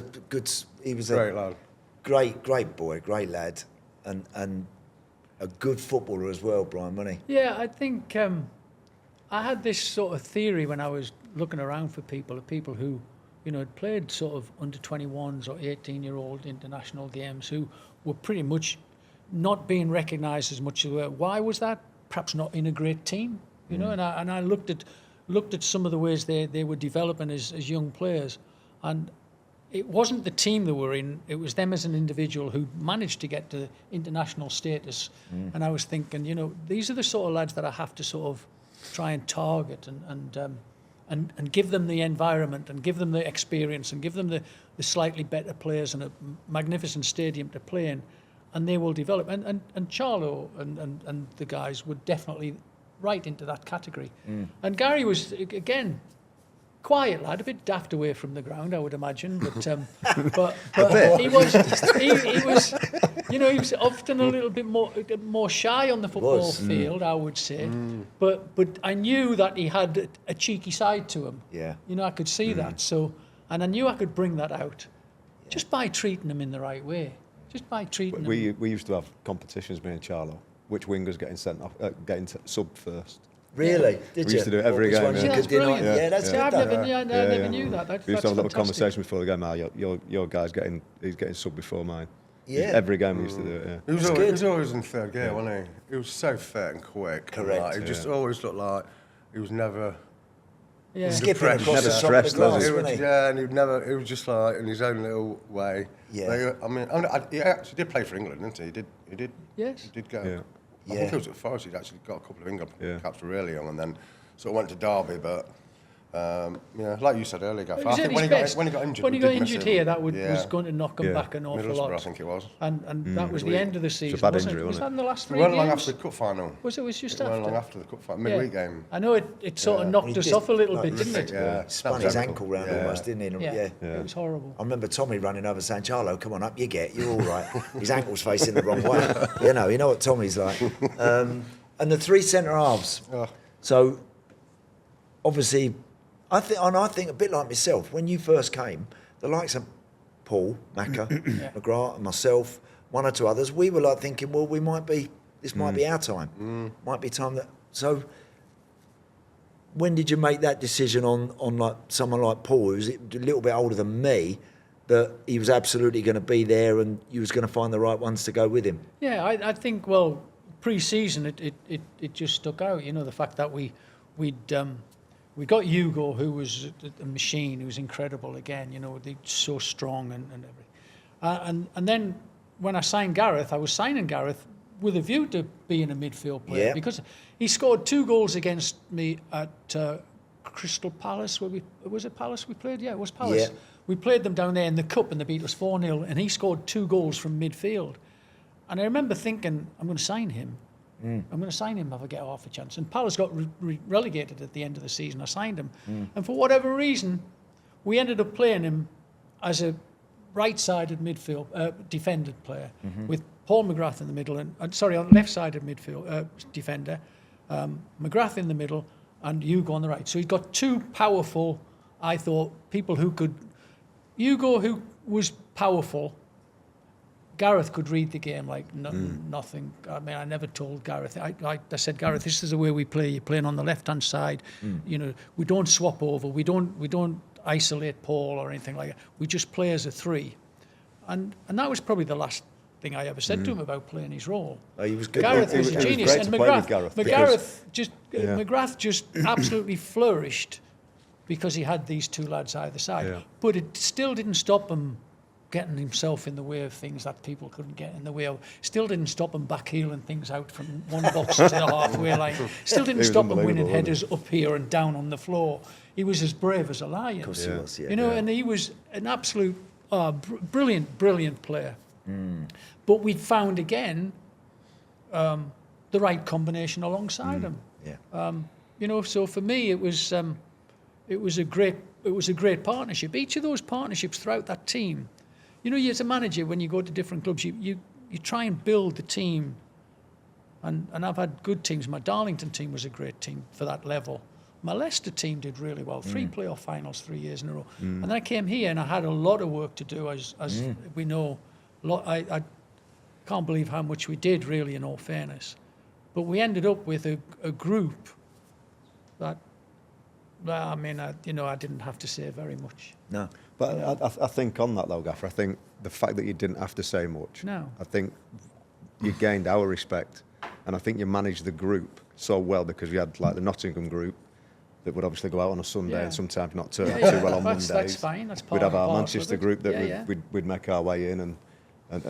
he was Great a lad. great boy, great lad, and a good footballer as well, Brian, wasn't he? Yeah, I think I had this sort of theory when I was looking around for people who, you know, had played sort of under 21s or 18-year-old international games, who were pretty much not being recognised as much as they were. Why was that? Perhaps not in a great team, you know. And I looked at some of the ways they were developing as young players, and it wasn't the team they were in, it was them as an individual who managed to get to international status. And I was thinking, you know, these are the sort of lads that I have to sort of try and target and give them the environment and give them the experience and give them the slightly better players and a magnificent stadium to play in, and they will develop. And Charlo and the guys would definitely right into that category. And Gary was, again, quiet lad, a bit daft away from the ground, I would imagine, but he was, you know, he was often a little bit more shy on the football field, I would say. But I knew that he had a cheeky side to him. Yeah. You know, I could see that. So, and I knew I could bring that out just by treating him in the right way. Just by treating him. We used to have competitions, me and Charlo, which wingers getting sent off, getting subbed first. Really? Did We you? used to do it every Which game, ones yeah. you That's could deny? brilliant. Yeah, that's I good. never knew that. We used to have a little fantastic. conversation before the game. Your guy's getting subbed before mine. Yeah. Every game we used to do it. Yeah. He was always in third gear, wasn't he? He was so fit and quick. Correct. Like, he just always looked like he was never... Yeah. Skipping across Never the top of stressed, the was glass, he? wasn't he? Yeah, and he was just like in his own little way. Yeah. Like, I mean, he actually did play for England, didn't he? He did. Yes. He did go. Yeah. I think it was at Forest. He'd actually got a couple of England Yeah. caps really young, and then sort of went to Derby. But Yeah, like you said earlier, Gaff. He I was at think when his he got best. injured, When he we got did miss injured him. here, that was Yeah. going to knock him back an awful Middlesbrough, lot. I think it was. And that was the end of the season. bad wasn't injury, it? Was wasn't that in the last It 3 weren't long games? after the cup final. Was it? Was just It weren't after? long after the cup final, midweek game. I know it sort of knocked He us did, off a little like, bit, didn't it? Yeah, Spun his ankle round Yeah. almost, didn't he? Yeah. It was horrible. I remember Tommy running over saying, "Charlo, come on up, you're all right." His ankle's facing the wrong way. You know what Tommy's like. And the 3 centre halves. Oh. So obviously, I think a bit like myself. When you first came, the likes of Paul, Macca, McGrath, and myself, 1 or 2 others, we were like thinking, well, this might be our time. Might be time that. So when did you make that decision on like someone like Paul, who's a little bit older than me, that he was absolutely going to be there and you was going to find the right ones to go with him? Yeah, I think, well, pre-season it just stuck out. You know, the fact that we got Hugo, who was a machine, who was incredible again. You know, so strong and everything. And then when I signed Gareth, I was signing Gareth with a view to being a midfield player because he scored 2 goals against me at Crystal Palace. Was it Palace we played? Yeah, it was Palace. Yeah. We played them down there in the cup and they beat us 4-0, and he scored 2 goals from midfield. And I remember thinking, I'm going to sign him. I'm going to sign him if I get half a chance. And Palace got relegated at the end of the season. I signed him. And for whatever reason, we ended up playing him as a right-sided midfield, defended player, with Paul McGrath in the middle, on left-sided midfield defender, McGrath in the middle, and Hugo on the right. So he's got 2 powerful, I thought, people who could... Hugo, who was powerful... Gareth could read the game like nothing. I mean, I never told Gareth. I said, Gareth, this is the way we play. You're playing on the left-hand side. You know, we don't swap over. We don't isolate Paul or anything like that. We just play as a 3. And that was probably the last thing I ever said to him about playing his role. Oh, he was good. Gareth was a genius, great and to play with Gareth McGrath just absolutely flourished because he had these 2 lads either side. Yeah. But it still didn't stop him getting himself in the way of things that people couldn't get in the way of. Still didn't stop him backheeling things out from one box to the halfway line. Still didn't stop him winning headers up here and down on the floor. He was as brave as a lion. Of course he was, yeah. You know, and he was an absolute brilliant player. But we found again the right combination alongside him. Yeah. You know, so for me it was a great partnership. Each of those partnerships throughout that team. You know, you as a manager, when you go to different clubs, you try and build the team. And I've had good teams. My Darlington team was a great team for that level. My Leicester team did really well. 3 playoff finals 3 years in a row. And then I came here and I had a lot of work to do, as we know. I can't believe how much we did, really, in all fairness. But we ended up with a group that, I mean, I didn't have to say very much. No. But I think on that though, Gaffer, I think the fact that you didn't have to say much, No. I think you gained our respect, and I think you managed the group so well because we had like the Nottingham group that would obviously go out on a Sunday and sometimes not turn up too well on Mondays. That's fine. That's part We'd have and our parcel Manchester of it. group that we'd make our way in, and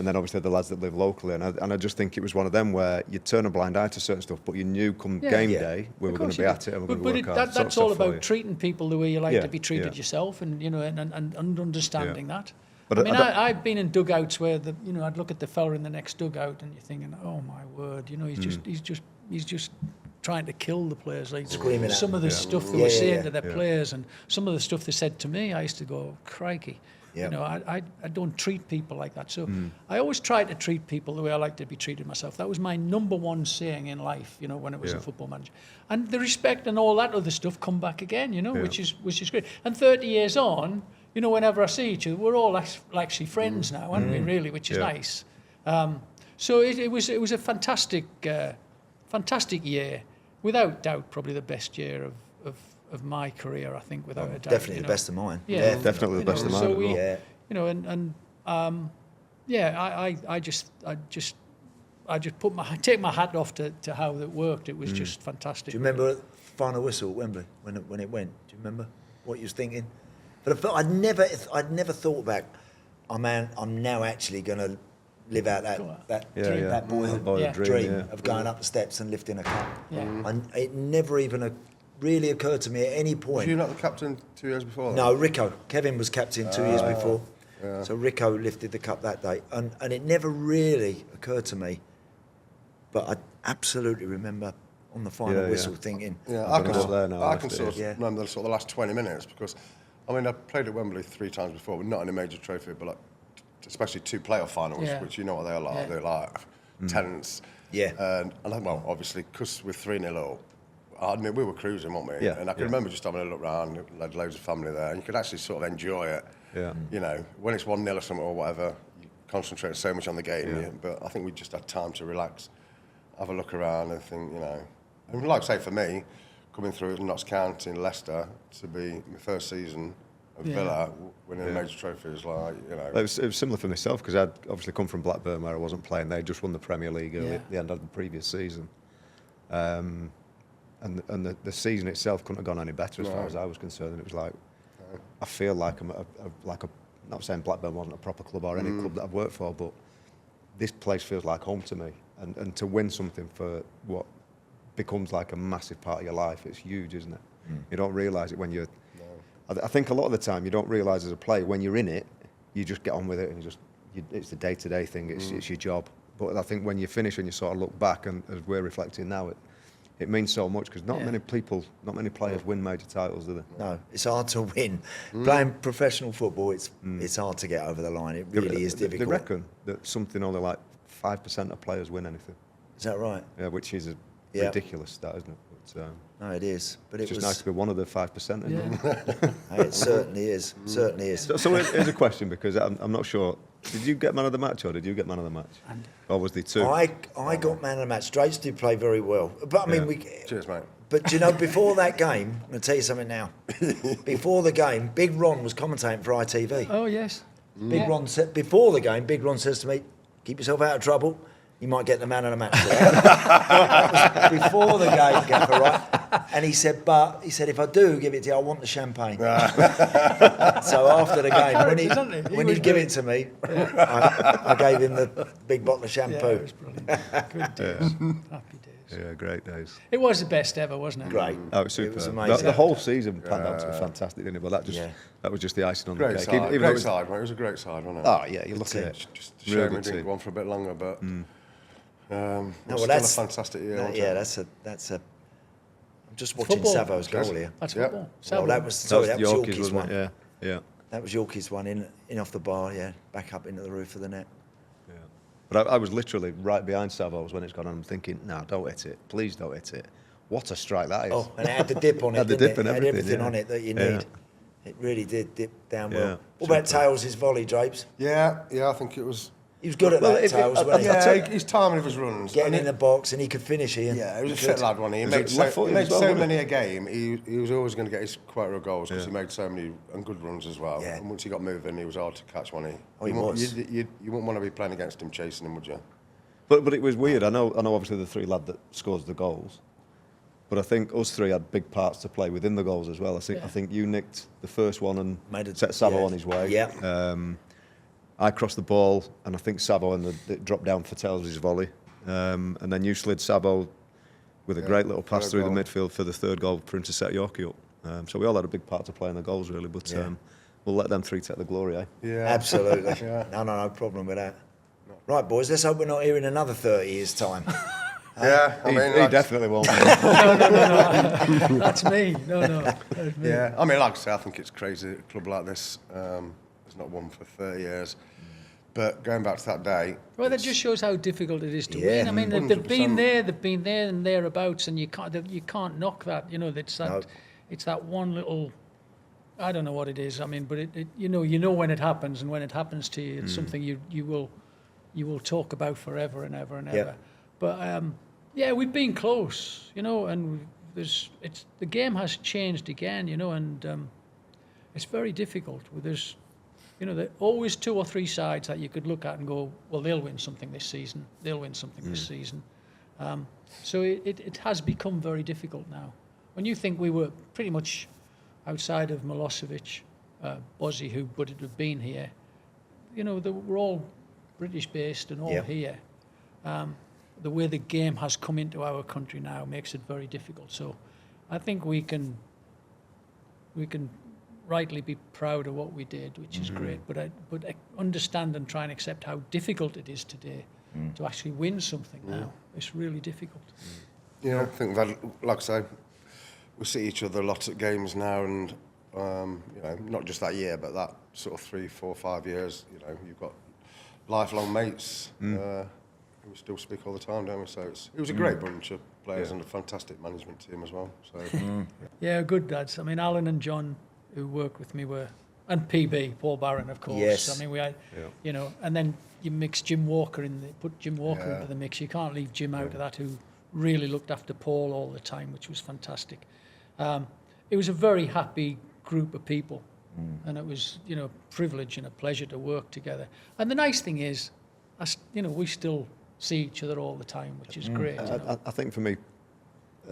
then obviously the lads that live locally, and I just think it was one of them where you turn a blind eye to certain stuff, but you knew come game day we were going to be at it and we're going to work hard. That's all about treating people the way you like to be treated Yeah. yourself, and you know, and understanding that. But I mean, I've been in dugouts where I'd look at the fella in the next dugout and you're thinking, oh my word, you know, he's just trying to kill the players. Like Screaming at some of the stuff they were saying to their players, and some of the stuff they said to me, I used to go, crikey. Yep. You know, I don't treat people like that. So I always try to treat people the way I like to be treated myself. That was my number one saying in life, you know, when I was a football manager. And the respect and all that other stuff come back again, you know, which is great. And 30 years on, you know, whenever I see each other, we're all actually friends now, aren't we, really, which is nice. So it was a fantastic year. Without doubt, probably the best year of my career, I think, without a doubt. Definitely the best of mine. Yeah, definitely the best of mine. So as well. I just take my hat off to how that worked. It was just fantastic. Do you remember the final whistle at Wembley when it went? Do you remember what you was thinking? But I'd never thought back. I'm now actually going to live out that boyhood Boyhood dream dream, of going up the steps and lifting a cup. Yeah. And it never even really occurred to me at any Was point. you not the captain 2 years before? No, Rico. Kevin was captain 2 years before. Yeah. So Rico lifted the cup that day. And it never really occurred to me. But I absolutely remember on the final whistle thinking... Yeah, I can sort of remember the last 20 minutes because, I mean, I played at Wembley 3 times before, but not in a major trophy, but like, especially 2 playoff finals, which you know what they're like. Yeah. They're like tense. Yeah. And well, obviously, because we're 3-0 up, we were cruising, weren't we? Yeah. And I can remember just having a look round, had loads of family there, and you could actually sort of enjoy it. Yeah. You know, when it's 1-0 or something or whatever, you concentrate so much on the game. Yeah. But I think we just had time to relax, have a look around and think, you know. And like I say, for me, coming through Notts County in Leicester to be my first season of Villa, winning a major trophy is like, you know. It was similar for myself because I'd obviously come from Blackburn where I wasn't playing. They just won the Premier League early at the end of the previous season. And the season itself couldn't have gone any better as far as I was concerned. And it was like, I feel like I'm not saying Blackburn wasn't a proper club or any club that I've worked for, but this place feels like home to me. And to win something for what becomes like a massive part of your life, it's huge, isn't it? You don't realise it when you're... I think a lot of the time you don't realise as a player, when you're in it, you just get on with it and it's the day-to-day thing, it's your job. But I think when you finish and you sort of look back, and as we're reflecting now, it means so much because not many players win major titles, do they? No, it's hard to win. Playing professional football, it's hard to get over the line. It really is difficult. They reckon that something only like 5% of players win anything. Is that right? Yeah, which is a ridiculous stat, isn't it? But, no, it is. But it's just nice to be one of the 5%. It certainly is. Certainly is. So here's a question, because I'm not sure. Did you get man of the match, or did you get man of the match? Or was there 2? I got man of the match. Drapes did play very well. But I mean, Cheers, mate. But you know, before that game, I'm going to tell you something now. Before the game, Big Ron was commentating for ITV. Oh, yes. Big Ron said, before the game, Big Ron says to me, keep yourself out of trouble. You might get the man of the match. That was before the game, Gaffer, right? And he said, if I do give it to you, I want the champagne. So after the game, when he'd give it to me, I gave him the big bottle of shampoo. Yeah, it was brilliant. Good days. Happy days. Yeah, great days. It was the best ever, wasn't it? Great. Oh, it was super. It was amazing. The whole season panned out to be fantastic, didn't it? But that was just the icing on the cake. Great side, mate. It was a great side, wasn't it? Oh, yeah, you look at it. Just a shame it didn't go on for a bit longer, but still a fantastic year. That's a. I'm just watching Savo's goal here. That's football. Well, that was Yorke's one. It? Yeah. That was Yorke's one in off the bar. Yeah, back up into the roof of the net. Yeah. But I was literally right behind Savo's when it's gone on. I'm thinking, no, don't hit it. Please don't hit it. What a strike that is. Oh, and it had the dip on it. Had the dip and it had everything on it that you need. It really did dip down well. What about Tails' volley, Drapes? Yeah, I think it was. He was good at that, Tails, wasn't he? Yeah, his timing of his runs. Getting in the box, and he could finish here. Yeah, he was a fit lad, wasn't he? He made so many a game. He was always going to get his quota of goals because he made so many and good runs as well. Yeah. And once he got moving, he was hard to catch, wasn't he? Oh, he was. You wouldn't want to be playing against him, chasing him, would you? But it was weird. I know. Obviously, the 3 lad that scores the goals. But I think us 3 had big parts to play within the goals as well. I think you nicked the first one and set Savo on his way. Yeah. I crossed the ball, and I think Savo and it dropped down for Tails' volley. And then you slid Savo with a great little pass through the midfield for the 3rd goal for him to set Yorke up. So we all had a big part to play in the goals, really. But we'll let them 3 take the glory, eh? Yeah. Absolutely. No problem with that. Right, boys, let's hope we're not here in another 30 years' time. Yeah, I mean, he definitely won't. No. That's me. No. That's me. Yeah, I mean, like I say, I think it's crazy. A club like this has not won for 30 years. But going back to that day, well, that just shows how difficult it is to win. I mean, they've been there and thereabouts, and you can't knock that. You know, it's that one little. I don't know what it is. I mean, but you know when it happens, and when it happens to you, it's something you will talk about forever and ever and ever. Yep. But we've been close, you know, and the game has changed again, you know, and it's very difficult. There's, you know, there are always 2 or 3 sides that you could look at and go, well, they'll win something this season. They'll win something this season. So it has become very difficult now. When you think we were pretty much outside of Milosevic, Bosnich, who would have been here, you know, we're all British-based and all here. The way the game has come into our country now makes it very difficult. So I think we can rightly be proud of what we did, which is great. But understand and try and accept how difficult it is today to actually win something now. It's really difficult. Yeah, I think that, like I say, we see each other a lot at games now, and you know, not just that year, but that sort of 3, 4, 5 years. You know, you've got lifelong mates who we still speak all the time, don't we? So it was a great bunch of players and a fantastic management team as well. So Yeah, good dads. I mean, Alan and John, who worked with me, and PB, Paul Barron, of course. Yes. I mean, we had, you know, and then you mix Jim Walker put Jim Walker into the mix. You can't leave Jim out of that, who really looked after Paul all the time, which was fantastic. It was a very happy group of people, and it was, you know, a privilege and a pleasure to work together. And the nice thing is, you know, we still see each other all the time, which is great. You know? I think for me,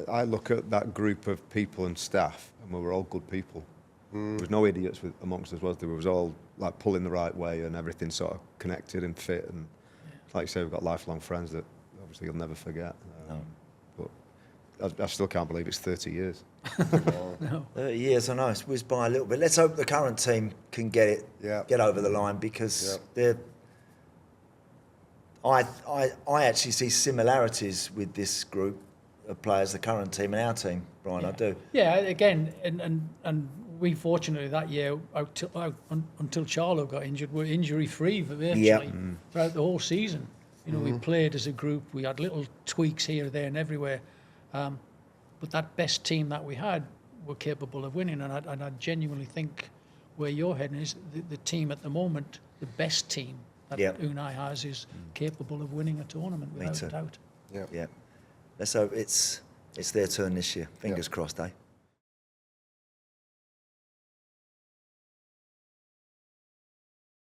I look at that group of people and staff, and we were all good people. There was no idiots amongst us, was there? It was all like pulling the right way, and everything sort of connected and fit. And like you say, we've got lifelong friends that obviously you'll never forget. But I still can't believe it's 30 years. No. 30 years, I know, it's whizzed by a little bit. Let's hope the current team can get over the line, because I actually see similarities with this group of players, the current team and our team, Brian. I do. Yeah, again, and we fortunately that year, until Charlo got injured, were injury-free virtually throughout the whole season. You know, we played as a group. We had little tweaks here, there, and everywhere. But that best team that we had were capable of winning, and I genuinely think where you're heading is the team at the moment, the best team that Unai has, is capable of winning a tournament without a doubt. Yeah. Let's hope it's their turn this year. Fingers crossed, eh?